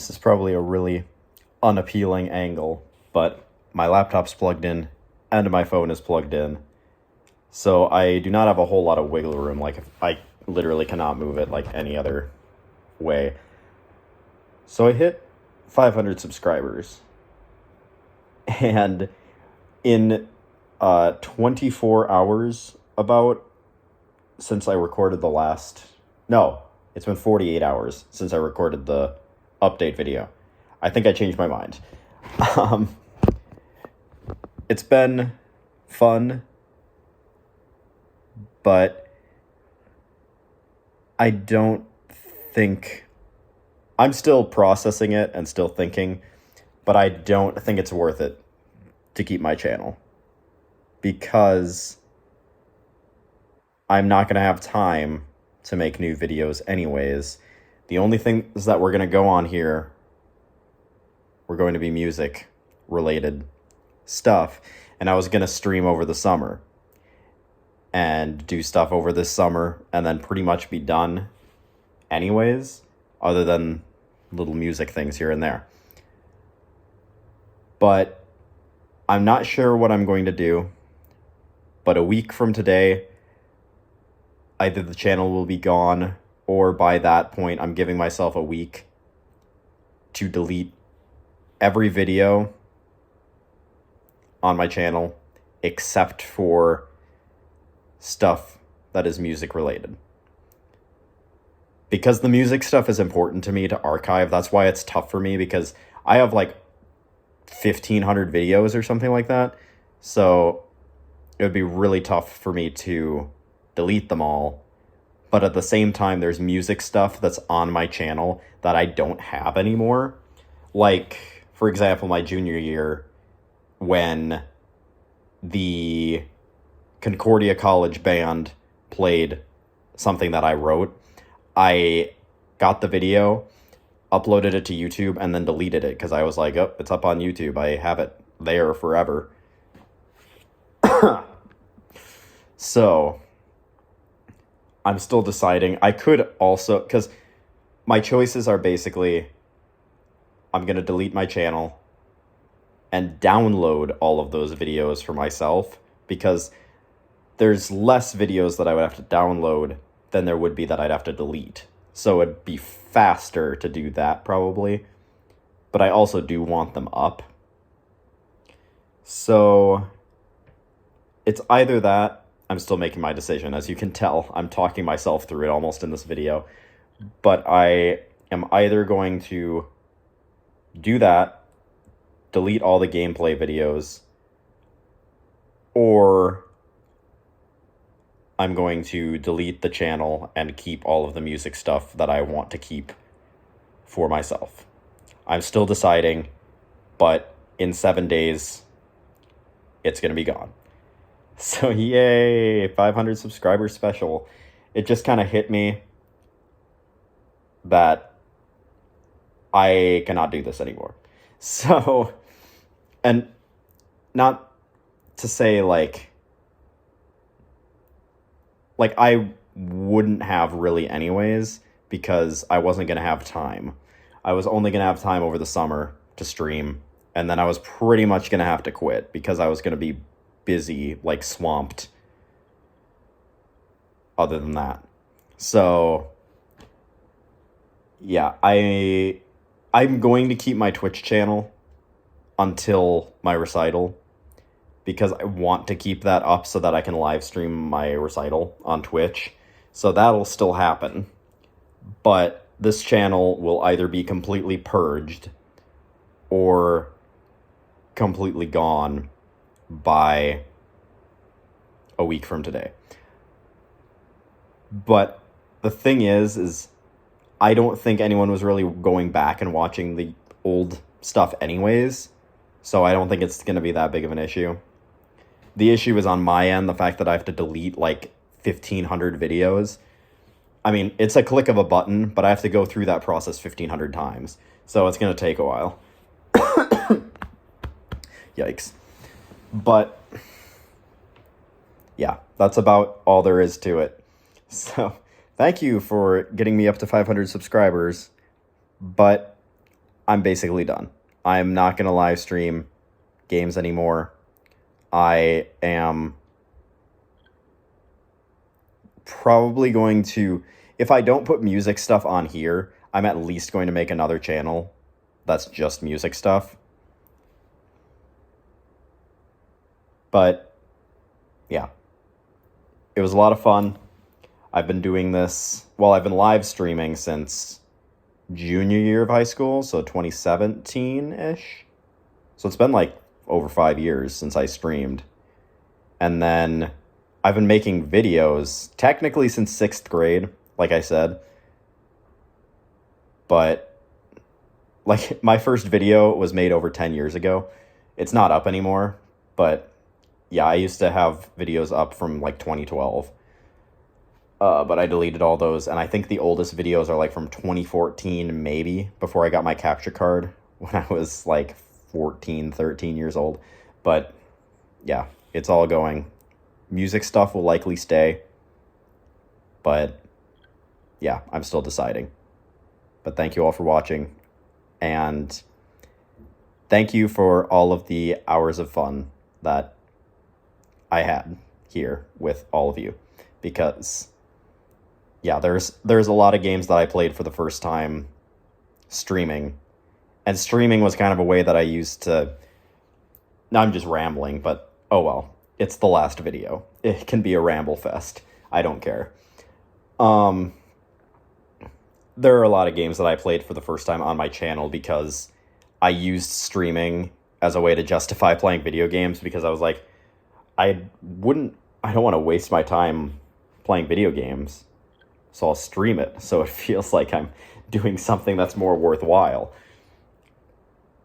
This is probably a really unappealing angle, but my laptop's plugged in and my phone is plugged in. So I do not have a whole lot of wiggle room. Like, if I literally cannot move it like any other way. So I hit 500 subscribers. And in 24 hours about since I recorded the last... No, it's been 48 hours since I recorded the update video. I think I changed my mind. It's been fun, but I don't think... I'm still processing it and still thinking, but I don't think it's worth it to keep my channel. Because I'm not going to have time to make new videos anyways. The only things that we're going to go on here, we're going to be music related stuff. And I was going to stream over the summer and do stuff over this summer and then pretty much be done anyways, other than little music things here and there. But I'm not sure what I'm going to do. But a week from today, either the channel will be gone, or by that point, I'm giving myself a week to delete every video on my channel except for stuff that is music related. Because the music stuff is important to me to archive, that's why it's tough for me, because I have like 1,500 videos or something like that. So it would be really tough for me to delete them all. But at the same time, there's music stuff that's on my channel that I don't have anymore. Like, for example, my junior year, when the Concordia College band played something that I wrote, I got the video, uploaded it to YouTube, and then deleted it because I was like, oh, it's up on YouTube. I have it there forever. So I'm still deciding. I could also, because my choices are basically, I'm going to delete my channel and download all of those videos for myself, because there's less videos that I would have to download than there would be that I'd have to delete. So it'd be faster to do that probably, but I also do want them up. So it's either that. I'm still making my decision. As you can tell, I'm talking myself through it almost in this video. But I am either going to do that, delete all the gameplay videos, or I'm going to delete the channel and keep all of the music stuff that I want to keep for myself. I'm still deciding, but in 7 days, it's going to be gone. So yay, 500 subscribers special. It just kind of hit me that I cannot do this anymore. So, and not to say like I wouldn't have really anyways, because I wasn't going to have time. I was only going to have time over the summer to stream, and then I was pretty much going to have to quit because I was going to be busy, like swamped other than that. So yeah, I'm going to keep my Twitch channel until my recital, because I want to keep that up so that I can live stream my recital on Twitch. So that'll still happen. But this channel will either be completely purged or completely gone by a week from today. But the thing is I don't think anyone was really going back and watching the old stuff anyways, so I don't think it's going to be that big of an issue. The issue is on my end, the fact that I have to delete like 1,500 videos. I mean, it's a click of a button, but I have to go through that process 1,500 times, so it's going to take a while. Yikes. But yeah, that's about all there is to it. So thank you for getting me up to 500 subscribers. But I'm basically done. I'm not going to live stream games anymore. I am probably going to, if I don't put music stuff on here, I'm at least going to make another channel that's just music stuff. But yeah, it was a lot of fun. I've been doing this, well, I've been live streaming since junior year of high school, so 2017-ish. So it's been like over 5 years since I streamed. And then I've been making videos technically since 6th grade, like I said. But like my first video was made over 10 years ago. It's not up anymore, but yeah, I used to have videos up from like 2012. But I deleted all those, and I think the oldest videos are like from 2014, maybe, before I got my capture card when I was like 14, 13 years old. But yeah, it's all going. Music stuff will likely stay, but yeah, I'm still deciding. But thank you all for watching, and thank you for all of the hours of fun that I had here with all of you, because yeah, there's a lot of games that I played for the first time streaming, and streaming was kind of a way that I used to, now I'm just rambling, but oh well, it's the last video. It can be a ramble fest. I don't care. There are a lot of games that I played for the first time on my channel because I used streaming as a way to justify playing video games, because I was like, I don't want to waste my time playing video games, so I'll stream it so it feels like I'm doing something that's more worthwhile.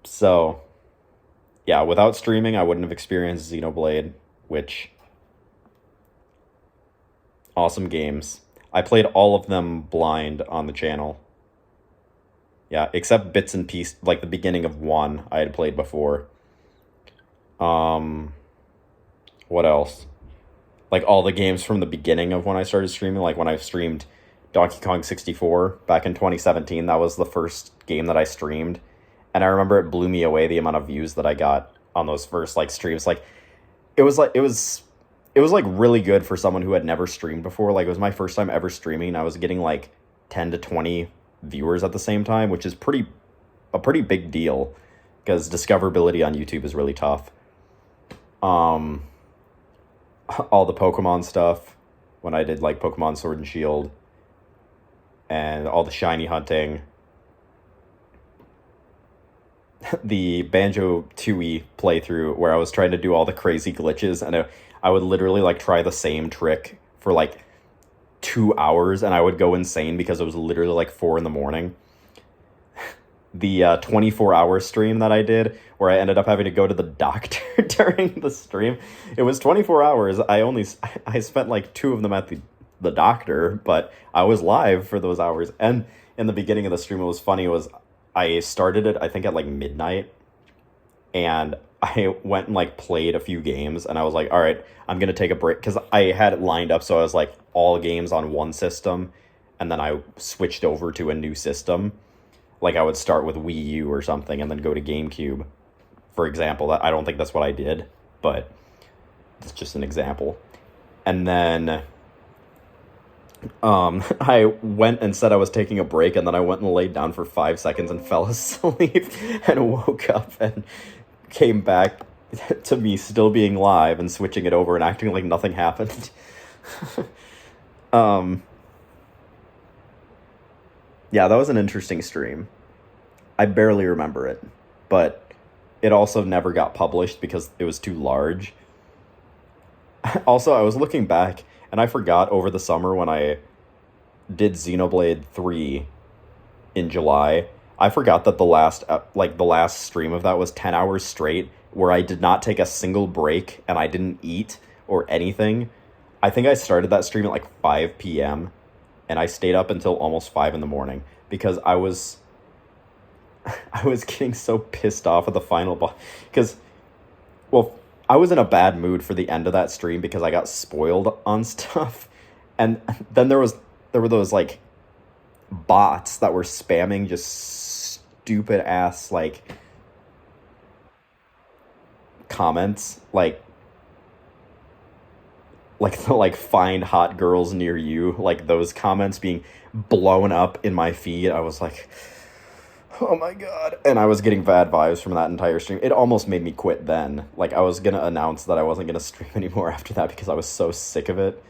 So yeah, without streaming, I wouldn't have experienced Xenoblade, which, awesome games. I played all of them blind on the channel. Yeah, except bits and pieces, like the beginning of 1 I had played before. What else? Like all the games from the beginning of when I started streaming, like when I streamed Donkey Kong 64 back in 2017, that was the first game that I streamed. And I remember it blew me away the amount of views that I got on those first like streams. Like it was like really good for someone who had never streamed before. Like it was my first time ever streaming, and I was getting like 10 to 20 viewers at the same time, which is a pretty big deal, because discoverability on YouTube is really tough. All the Pokemon stuff, when I did like Pokemon Sword and Shield, and all the shiny hunting, the Banjo-Tooie playthrough where I was trying to do all the crazy glitches, and I would literally like try the same trick for like 2 hours, and I would go insane because it was literally like 4 a.m. The 24-hour stream that I did, where I ended up having to go to the doctor during the stream, it was 24 hours. I spent like 2 of them at the doctor, but I was live for those hours. And in the beginning of the stream, what was funny was I started it, I think, at like midnight, and I went and like played a few games, and I was like, all right, I'm going to take a break, because I had it lined up so I was like all games on one system, and then I switched over to a new system. Like I would start with Wii U or something and then go to GameCube, for example. I don't think that's what I did, but it's just an example. And then I went and said I was taking a break, and then I went and laid down for 5 seconds and fell asleep and woke up and came back to me still being live and switching it over and acting like nothing happened. Yeah, that was an interesting stream. I barely remember it, but it also never got published because it was too large. Also, I was looking back, and I forgot over the summer when I did Xenoblade 3 in July, I forgot that the last stream of that was 10 hours straight, where I did not take a single break, and I didn't eat or anything. I think I started that stream at like 5 p.m., and I stayed up until almost 5 a.m. because I was getting so pissed off at the final boss, because, well, I was in a bad mood for the end of that stream because I got spoiled on stuff, and then there were those like bots that were spamming just stupid ass, like, comments, like the, like, find hot girls near you, like those comments being blown up in my feed. I was like, oh my god. And I was getting bad vibes from that entire stream. It almost made me quit then. Like, I was gonna announce that I wasn't gonna stream anymore after that because I was so sick of it.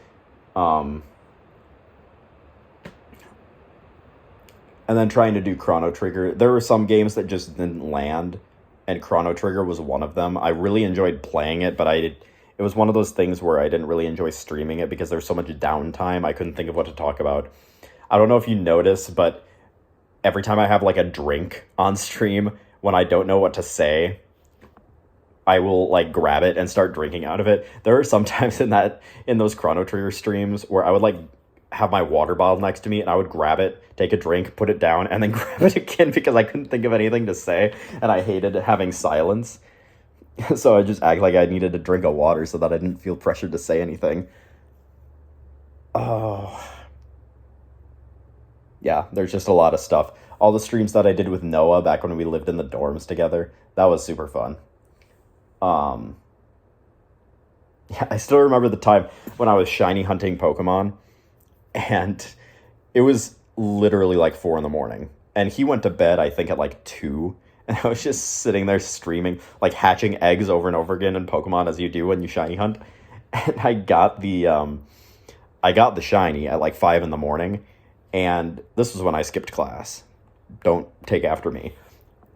And then trying to do Chrono Trigger. There were some games that just didn't land, and Chrono Trigger was one of them. I really enjoyed playing it, but it was one of those things where I didn't really enjoy streaming it because there's so much downtime. I couldn't think of what to talk about. I don't know if you notice, but every time I have, like, a drink on stream, when I don't know what to say, I will, like, grab it and start drinking out of it. There are some times in those Chrono Trigger streams where I would, like, have my water bottle next to me, and I would grab it, take a drink, put it down, and then grab it again because I couldn't think of anything to say, and I hated having silence. So I just act like I needed a drink of water so that I didn't feel pressured to say anything. Oh. Yeah, there's just a lot of stuff. All the streams that I did with Noah back when we lived in the dorms together, that was super fun. Yeah, I still remember the time when I was shiny hunting Pokemon, and it was literally like 4 a.m. And he went to bed, I think, at like 2. And I was just sitting there streaming, like hatching eggs over and over again in Pokemon, as you do when you shiny hunt. And I got the shiny at like 5 a.m. And this was when I skipped class. Don't take after me.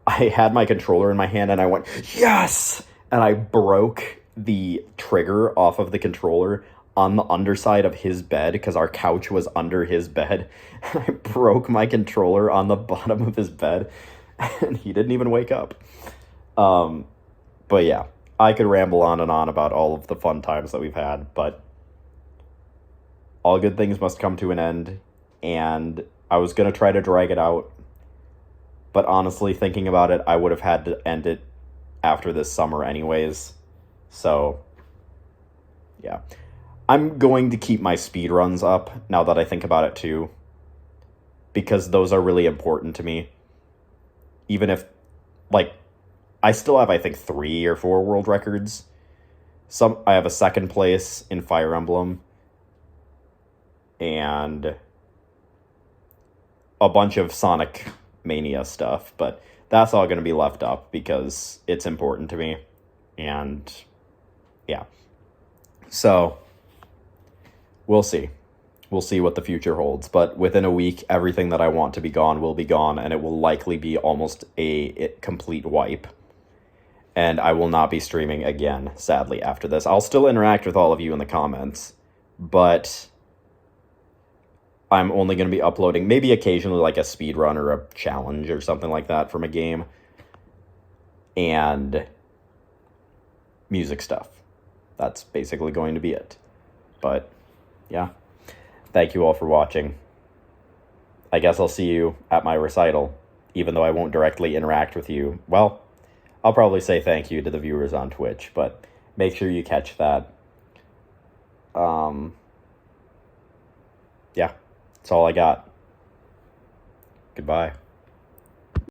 I had my controller in my hand and I went, yes! And I broke the trigger off of the controller on the underside of his bed because our couch was under his bed. And I broke my controller on the bottom of his bed and he didn't even wake up. But yeah, I could ramble on and on about all of the fun times that we've had, but all good things must come to an end. And I was going to try to drag it out, but honestly, thinking about it, I would have had to end it after this summer anyways. So, yeah. I'm going to keep my speed runs up now that I think about it too, because those are really important to me. Even if, like, I still have, I think, 3 or 4 world records. I have a 2nd place in Fire Emblem, and a bunch of Sonic Mania stuff, but that's all going to be left up because it's important to me. And yeah. So we'll see. We'll see what the future holds. But within a week, everything that I want to be gone will be gone, and it will likely be almost a complete wipe. And I will not be streaming again, sadly, after this. I'll still interact with all of you in the comments, but I'm only going to be uploading maybe occasionally like a speed run or a challenge or something like that from a game, and music stuff. That's basically going to be it. But yeah, thank you all for watching. I guess I'll see you at my recital, even though I won't directly interact with you. Well, I'll probably say thank you to the viewers on Twitch, but make sure you catch that. Yeah. That's all I got. Goodbye.